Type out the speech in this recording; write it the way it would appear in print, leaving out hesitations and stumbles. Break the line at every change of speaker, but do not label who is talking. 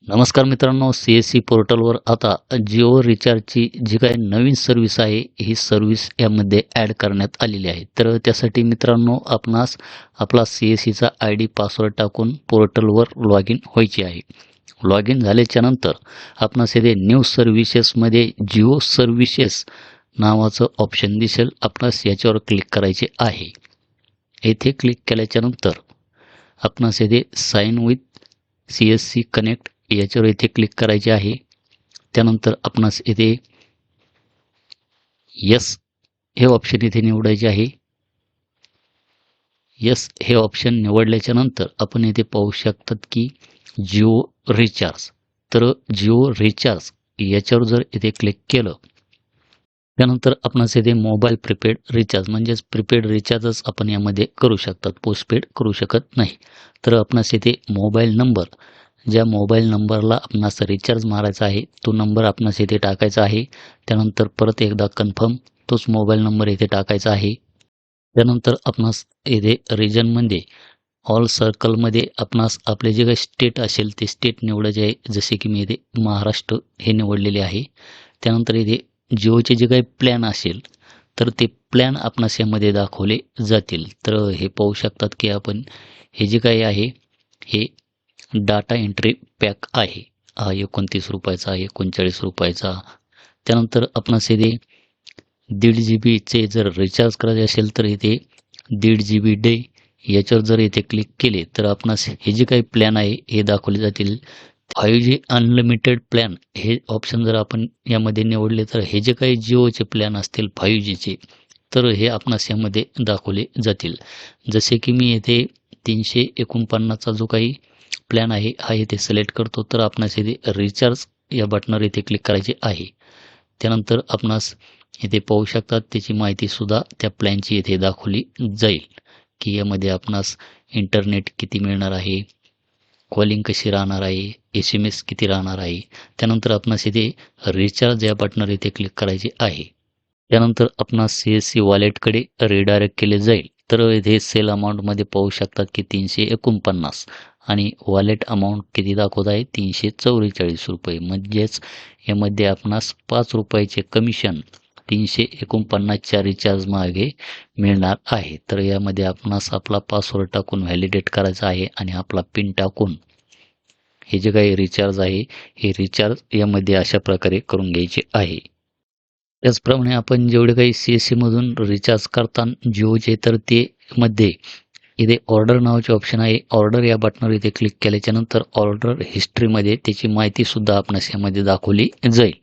नमस्कार मित्रांनो, CSC पोर्टलवर आता जिओ रिचार्जची जी काही नवीन सर्व्हिस आहे, ही सर्व्हिस यामध्ये ॲड करण्यात आलेली आहे. तर त्यासाठी मित्रांनो आपणास आपला CSCचा ID पासवर्ड टाकून पोर्टलवर लॉग इन व्हायचे आहे. लॉग इन झाल्याच्यानंतर आपणास येथे न्यू सर्व्हिसेसमध्ये जिओ सर्व्हिसेस नावाचं ऑप्शन दिसेल. आपणास याच्यावर क्लिक करायचे आहे. येथे क्लिक केल्याच्यानंतर आपणास येथे साइन विथ CSC कनेक्ट याच्यावर इथे क्लिक करायचे आहे. त्यानंतर आपणास येथे यस हे ऑप्शन इथे निवडायचे आहे. यस हे ऑप्शन निवडल्याच्या नंतर आपण इथे पाहू शकतात की जिओ रिचार्ज. तर जिओ रिचार्ज याच्यावर जर इथे क्लिक केलं त्यानंतर आपणास येथे मोबाईल प्रीपेड रिचार्ज म्हणजेच प्रीपेड रिचार्जच आपण यामध्ये करू शकतात, पोस्टपेड करू शकत नाही. तर आपणास येथे मोबाईल नंबर, ज्या मोबाईल नंबरला आपणास रिचार्ज मारायचा आहे तो नंबर आपणास येथे टाकायचा आहे. त्यानंतर परत एकदा कन्फर्म तोच मोबाईल नंबर येथे टाकायचा आहे. त्यानंतर आपणास येथे रिजनमध्ये ऑल सर्कलमध्ये आपणास आपले जे काही स्टेट असेल ते स्टेट निवडायचे आहे. जसे की मी इथे महाराष्ट्र हे निवडलेले आहे. त्यानंतर इथे जिओचे जे काही प्लॅन असेल तर ते प्लॅन आपणास यामध्ये दाखवले जातील. तर हे पाहू शकतात की आपण हे जे काही आहे हे डाटा एंट्री पॅक आहे. हा 29 रुपयाचा, 39 रुपयाचा. त्यानंतर आपणास येथे 1.5 GBचे जर रिचार्ज करायचे असेल तर इथे 1.5 GB डे याच्यावर जर इथे क्लिक केले तर आपणास हे जे काही प्लॅन आहे हे दाखवले जातील. 5G अनलिमिटेड प्लॅन हे ऑप्शन जर आपण यामध्ये निवडले तर हे जे काही जिओचे प्लॅन असतील 5Gचे तर हे आपणास यामध्ये दाखवले जातील. जसे की मी येथे 349चा जो काही प्लॅन आहे हा इथे सिलेक्ट करतो. तर आपणास इथे रिचार्ज या बटनावर इथे क्लिक करायचे आहे. त्यानंतर आपणास इथे पाहू शकतात त्याची माहितीसुद्धा त्या प्लॅनची इथे दाखवली जाईल की यामध्ये आपणास इंटरनेट किती मिळणार आहे, कॉलिंग कशी राहणार आहे, SMS किती राहणार आहे. त्यानंतर आपणास इथे रिचार्ज या बटनावर इथे क्लिक करायचे आहे. त्यानंतर आपणास CSC वॉलेटकडे रिडायरेक्ट केले जाईल. तर इथे सेल अमाऊंटमध्ये पाहू शकतात की 349 आणि वॉलेट अमाऊंट किती दाखवत आहे 344 रुपये. म्हणजेच यामध्ये आपणास 5 रुपयाचे कमिशन 349च्या रिचार्ज मागे मिळणार आहे. तर यामध्ये आपणास आपला पासवर्ड टाकून व्हॅलिडेट करायचा आहे आणि आपला पिन टाकून हे जे काही रिचार्ज आहे हे रिचार्ज यामध्ये अशा प्रकारे करून घ्यायचे आहे. त्याचप्रमाणे आपण जेवढे काही CSCमधून रिचार्ज करताना जिओचे तर ते मध्ये इथे ऑर्डर नावाचे ऑप्शन आहे. ऑर्डर या बटनावर इथे क्लिक केल्याच्यानंतर ऑर्डर हिस्ट्रीमध्ये त्याची माहितीसुद्धा आपणास यामध्ये दाखवली जाईल.